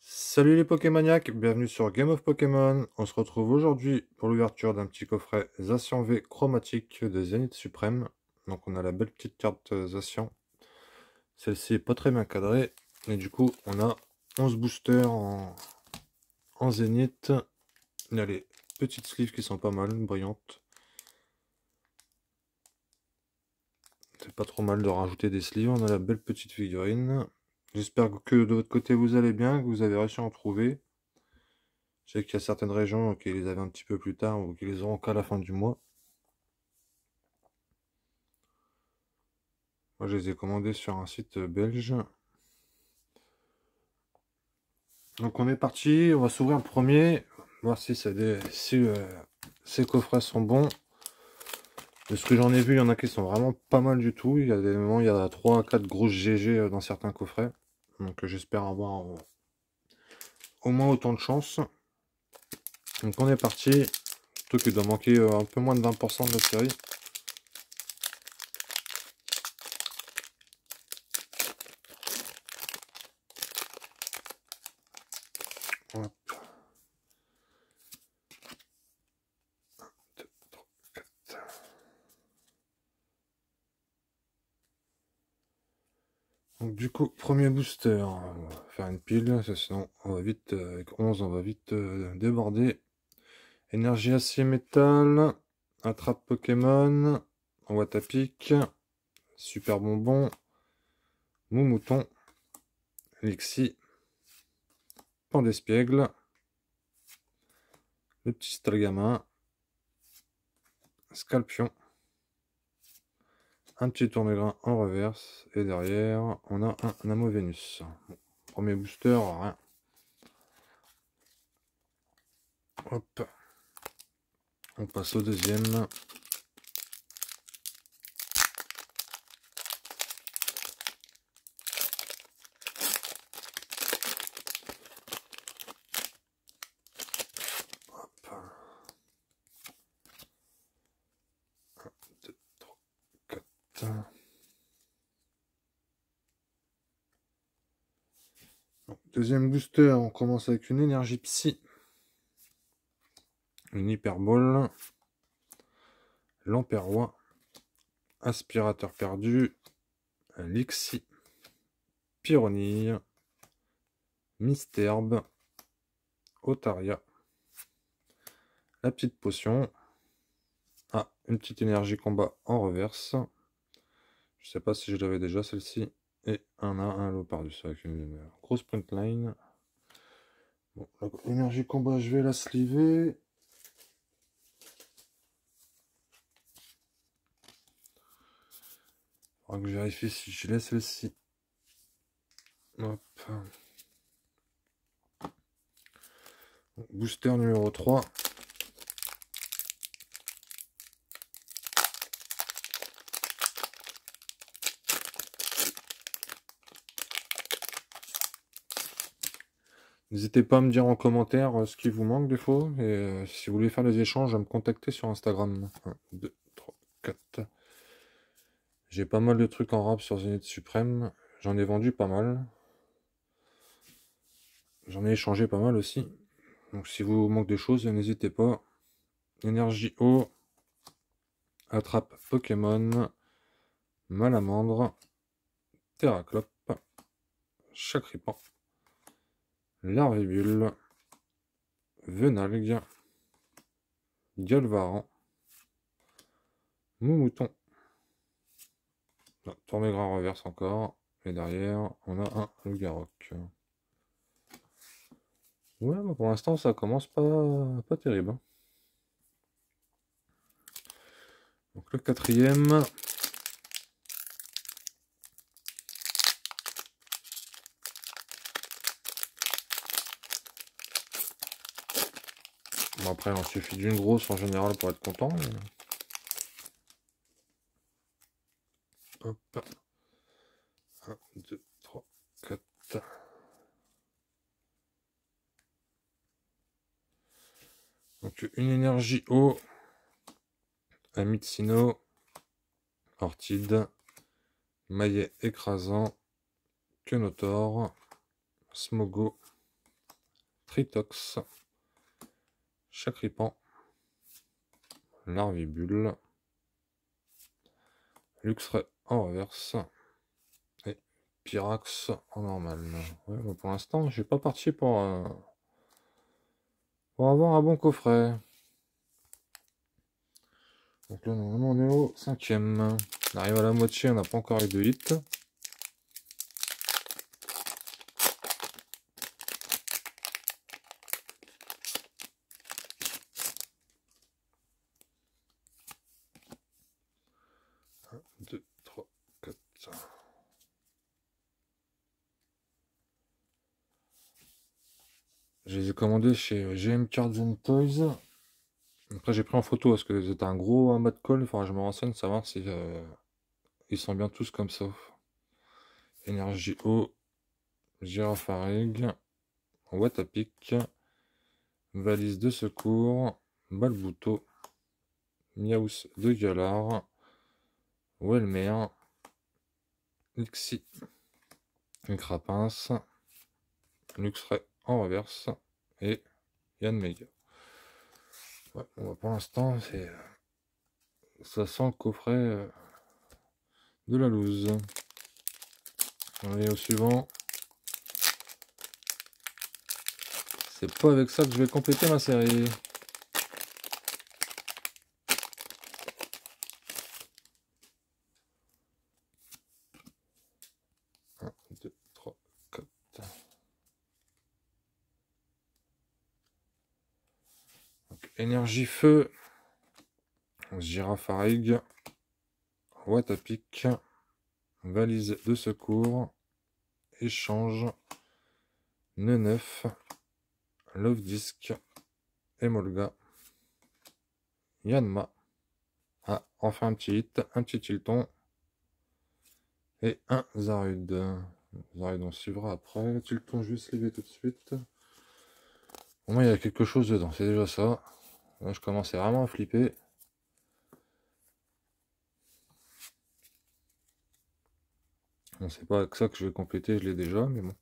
Salut les Pokémaniacs, bienvenue sur Game of Pokémon. On se retrouve aujourd'hui pour l'ouverture d'un petit coffret Zacian V chromatique de Zénith Suprême. Donc on a la belle petite carte Zacian. Celle-ci est pas très bien cadrée. Et du coup on a 11 boosters en Zénith. Il y a les petites sleeves qui sont pas mal, brillantes. C'est pas trop mal de rajouter des sleeves. On a la belle petite figurine. J'espère que de votre côté vous allez bien, que vous avez réussi à en trouver. Je sais qu'il y a certaines régions qui les avaient un petit peu plus tard ou qui les auront qu'à la fin du mois. Moi, je les ai commandés sur un site belge. Donc, on est parti. On va s'ouvrir le premier. Voir si ces coffrets sont bons. De ce que j'en ai vu, il y en a qui sont vraiment pas mal du tout. Il y a des moments, il y a 3 à 4 grosses GG dans certains coffrets. Donc, j'espère avoir au moins autant de chance. Donc, on est parti. Surtout qu'il doit manquer un peu moins de 20% de la série. Hop. 2, 3, 4. Donc du coup, premier booster, on va faire une pile, sinon on va vite, avec 11, on va vite déborder. Énergie acier métal, attrape Pokémon, envoie ta pique, super bonbon, Moumouton, Lixie, Pan d'Espiègle, le petit Stalgamin, Scalpion, un petit tournegrain en reverse, et derrière on a un Amovenus. Bon, premier booster, rien. Hop, on passe au deuxième. Hop. 1, 2, 3, 4. Donc, deuxième booster, on commence avec une énergie psy, une hyperbole, Lamperrois, aspirateur perdu, Lixie, Pyronille, Misterbe, Otaria, la petite potion, une petite énergie combat en reverse, je sais pas si je l'avais déjà celle-ci, et un Lopardus avec une grosse print line. Bon, l'énergie combat, je vais la sliver. Faudra que je vérifie si je laisse celle-ci. Hop. Booster numéro 3. N'hésitez pas à me dire en commentaire ce qui vous manque des fois. Et si vous voulez faire des échanges, à me contacter sur Instagram. 1, 2, 3, 4. J'ai pas mal de trucs en rap sur Zénith Suprême. J'en ai vendu pas mal. J'en ai échangé pas mal aussi. Donc si vous manque des choses, n'hésitez pas. Énergie eau. Attrape Pokémon. Malamandre. Terraclope. Chacripan. Larvibule. Venalgue. Galvaran. Moumouton. Tournegrain reverse encore. Et derrière, on a un Lugarok. Ouais, bah pour l'instant, ça commence pas terrible. Hein. Donc le quatrième. Bon, après, il en suffit d'une grosse en général pour être content. Mais... Hop. 1, 2, 3, 4. Donc une énergie eau. Amitsino. Ortide. Maillet écrasant. Quenotor. Smogo. Tritox, Chacripan, Larvibule, Luxray en reverse et Pyrax en normal. Ouais, bon, pour l'instant, je suis pas parti pour avoir un bon coffret. Donc là, normalement, on est au 5e. On arrive à la moitié, on n'a pas encore eu de hit. Un, deux, trois, quatre. Je les ai commandés chez GM Cards and Toys. Après, j'ai pris en photo parce que c'était un gros amas de colle. Enfin, je me renseigne, savoir si ils sont bien tous comme ça. Énergie eau, Girafarig, Watapic, valise de secours, Balbouto, Miaus de Galar, Welmer, Lixi, Crapince, Luxray en reverse et Yann Mega. Ouais, bon, pour l'instant, ça sent le coffret de la loose. On est au suivant. C'est pas avec ça que je vais compléter ma série. Un, deux, trois, quatre. Donc, énergie feu, Girafarig, Watapic, valise de secours, échange, nœud 9, Love Disc, Emolga, Yanma. Ah, enfin un petit hit, un petit Tilton et un Zarud. Zarud on suivra après. Tilton, je vais se lever tout de suite. Au moins il y a quelque chose dedans, c'est déjà ça. Là je commençais vraiment à flipper. Bon, c'est pas avec ça que je vais compléter, je l'ai déjà, mais bon.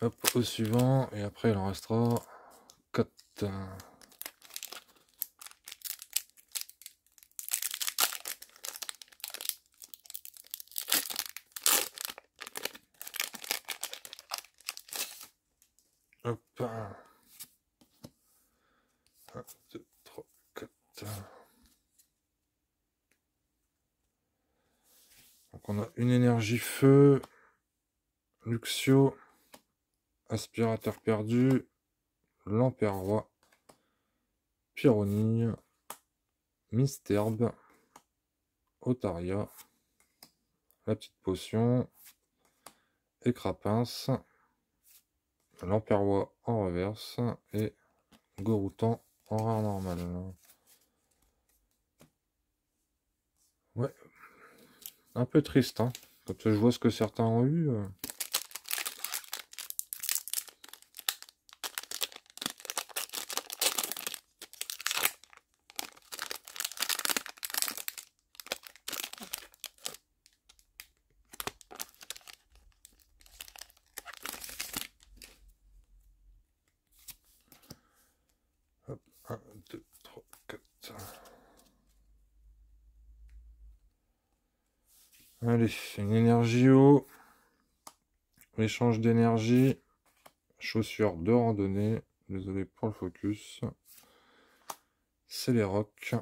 Hop, au suivant, et après il en restera 4. Hop. 1, 2, 3, 4. Donc on a une énergie feu, Luxio, aspirateur perdu, Lamperrois, Pyronille, Misterbe, Otaria, la petite potion, Écrapince, Lamperrois en reverse et Goroutan en rare normal. Ouais, un peu triste, hein. Quand je vois ce que certains ont eu. Hop, 1, 2, 3, 4. Allez, une énergie eau, échange d'énergie, chaussures de randonnée, désolé pour le focus, Céléroc,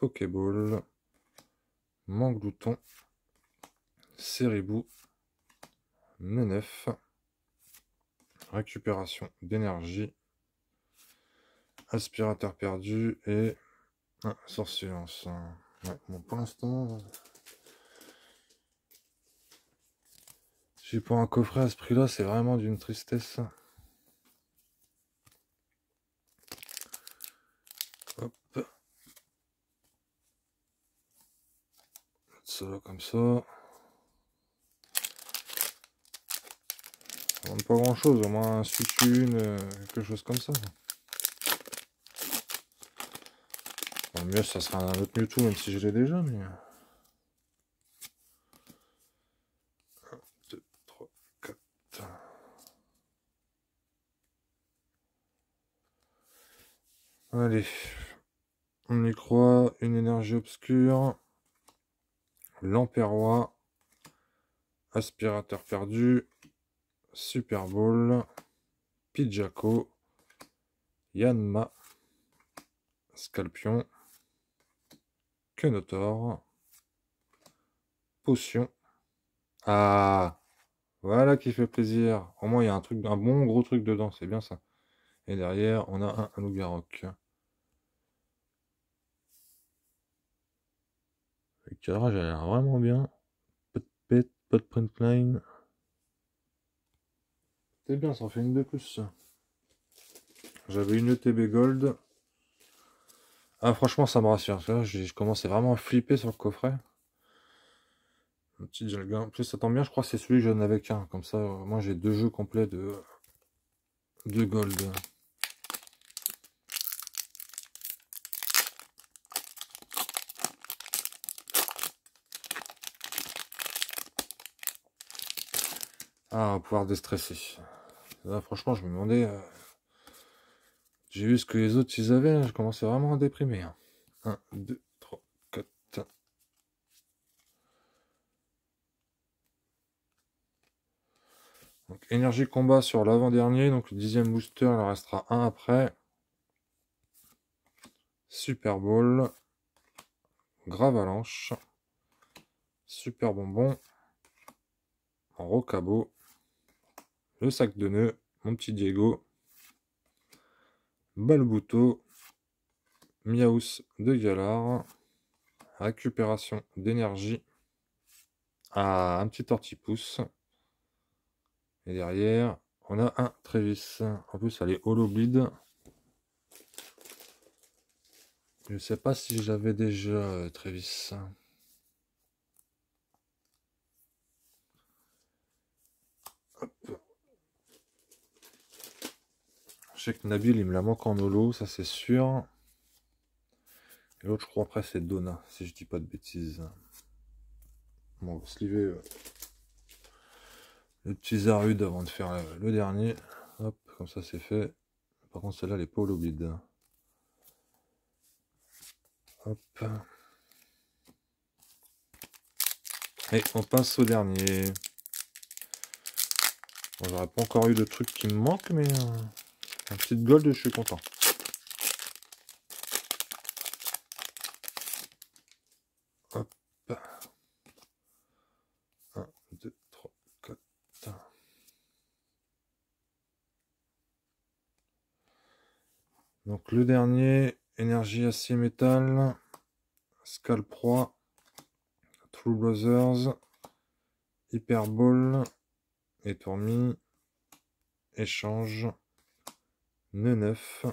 Pokéball, Manglouton, Céribou, Nenef, récupération d'énergie, aspirateur perdu et sorcière. Ouais, bon, pour l'instant, j'ai pour un coffret à ce prix-là, c'est vraiment d'une tristesse. Hop. Ça va comme ça. Ça demande pas grand chose, au moins un Suicune, quelque chose comme ça. Bon, le mieux, ça sera un autre Mewtwo, même si je l'ai déjà, mais. 1, 2, 3, 4. Allez, on y croit. Une énergie obscure. L'Emperoi. Aspirateur perdu. Super Bowl. Pidjaco. Yanma. Scalpion. Quenotor. Potion. Ah, voilà qui fait plaisir. Au moins, il y a un truc, un bon gros truc dedans, c'est bien ça. Et derrière, on a un Loup-Garok. Le cadrage a l'air vraiment bien. Pas de pet, pas de print line. C'est bien, ça en fait une de plus. J'avais une ETB Gold. Ah, franchement, ça me rassure. Là, je commençais vraiment à flipper sur le coffret. Un petit Jelga. En plus, ça tombe bien, je crois que c'est celui que j'en avais qu'un. Comme ça, moi, j'ai 2 jeux complets de Gold. Ah, on va pouvoir déstresser. Là, franchement, je me demandais. J'ai vu ce que les autres ils avaient, là, je commençais vraiment à déprimer. 1, 2, 3, 4. Donc, énergie combat sur l'avant-dernier, donc le 10e booster, il en restera un après. Super Bowl. Gravalanche. Super bonbon. Rocabo. Le sac de nœuds. Mon petit Diego. Balbuto. Miaus de Galar. Récupération d'énergie. Ah, un petit tortipousse. Et derrière, on a un Trévis. En plus, elle est holo bleed. Je sais pas si j'avais déjà Trévis. Hop. Je sais que Nabil, il me la manque en holo, ça c'est sûr. Et l'autre, je crois, après, c'est Donna, si je dis pas de bêtises. Bon, on va sliver le petit Zarud avant de faire le dernier. Hop, comme ça c'est fait. Par contre, celle-là, elle est pas holo bleed. Hop. Et on passe au dernier. Bon, j'aurais pas encore eu de truc qui me manque, mais un petit gold, je suis content. Hop. 1, 2, 3, 4. Donc le dernier, énergie acier métal, Scalproie, True Brothers, Hyperball, Etourmi, Échange, Nœud 9,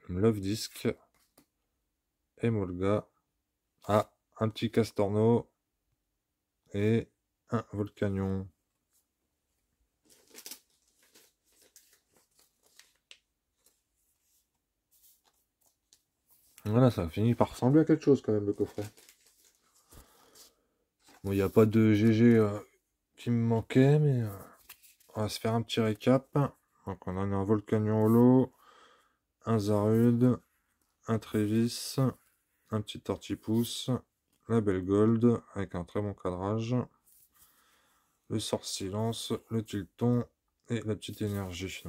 Love Disc, Emolga, un petit Castorno et un Volcanion. Voilà, ça a fini par ressembler à quelque chose quand même le coffret. Bon, il n'y a pas de GG qui me manquait, mais on va se faire un petit récap. Donc on en a un Volcanion holo, un Zarud, un Trévis, un petit Tortipousse, la Belle Gold avec un très bon cadrage, le Sort Silence, le Tilton et la petite énergie.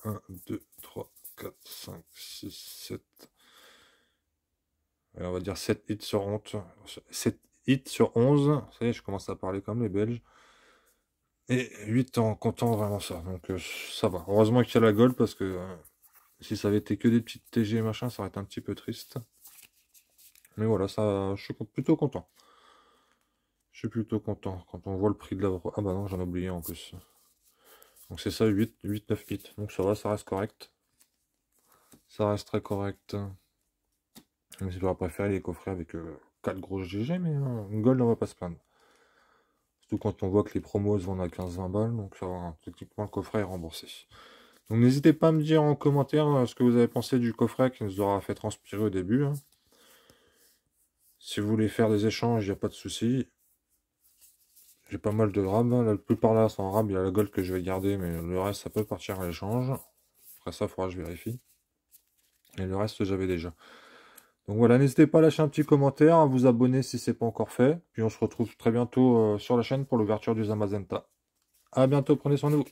1, 2, 3, 4, 5, 6, 7. Alors on va dire 7 hits sur 11. 7 hits sur 11. Ça y est, je commence à parler comme les Belges. Et 8 en comptant vraiment ça. Donc ça va. Heureusement qu'il y a la Gold parce que si ça avait été que des petites TG et machin, ça aurait été un petit peu triste. Mais voilà, ça, je suis plutôt content. Je suis plutôt content quand on voit le prix de la... Ah bah non, j'en ai oublié en plus. Donc c'est ça, 8, 9 hits. Donc ça va, ça reste correct. Ça reste très correct. Même si j'aurais préféré les coffrets avec 4 grosses GG, mais une gold, on va pas se plaindre. Surtout quand on voit que les promos se vendent à 15-20 balles, donc ça va, hein, techniquement le coffret est remboursé. Donc n'hésitez pas à me dire en commentaire ce que vous avez pensé du coffret qui nous aura fait transpirer au début. Hein. Si vous voulez faire des échanges, il n'y a pas de souci. J'ai pas mal de rab. La plupart là sont en rab. Il y a la gold que je vais garder, mais le reste ça peut partir à l'échange. Après ça, il faudra que je vérifie. Et le reste, j'avais déjà. Donc voilà, n'hésitez pas à lâcher un petit commentaire, à vous abonner si ce n'est pas encore fait. Puis on se retrouve très bientôt sur la chaîne pour l'ouverture du Zamazenta. À bientôt, prenez soin de vous.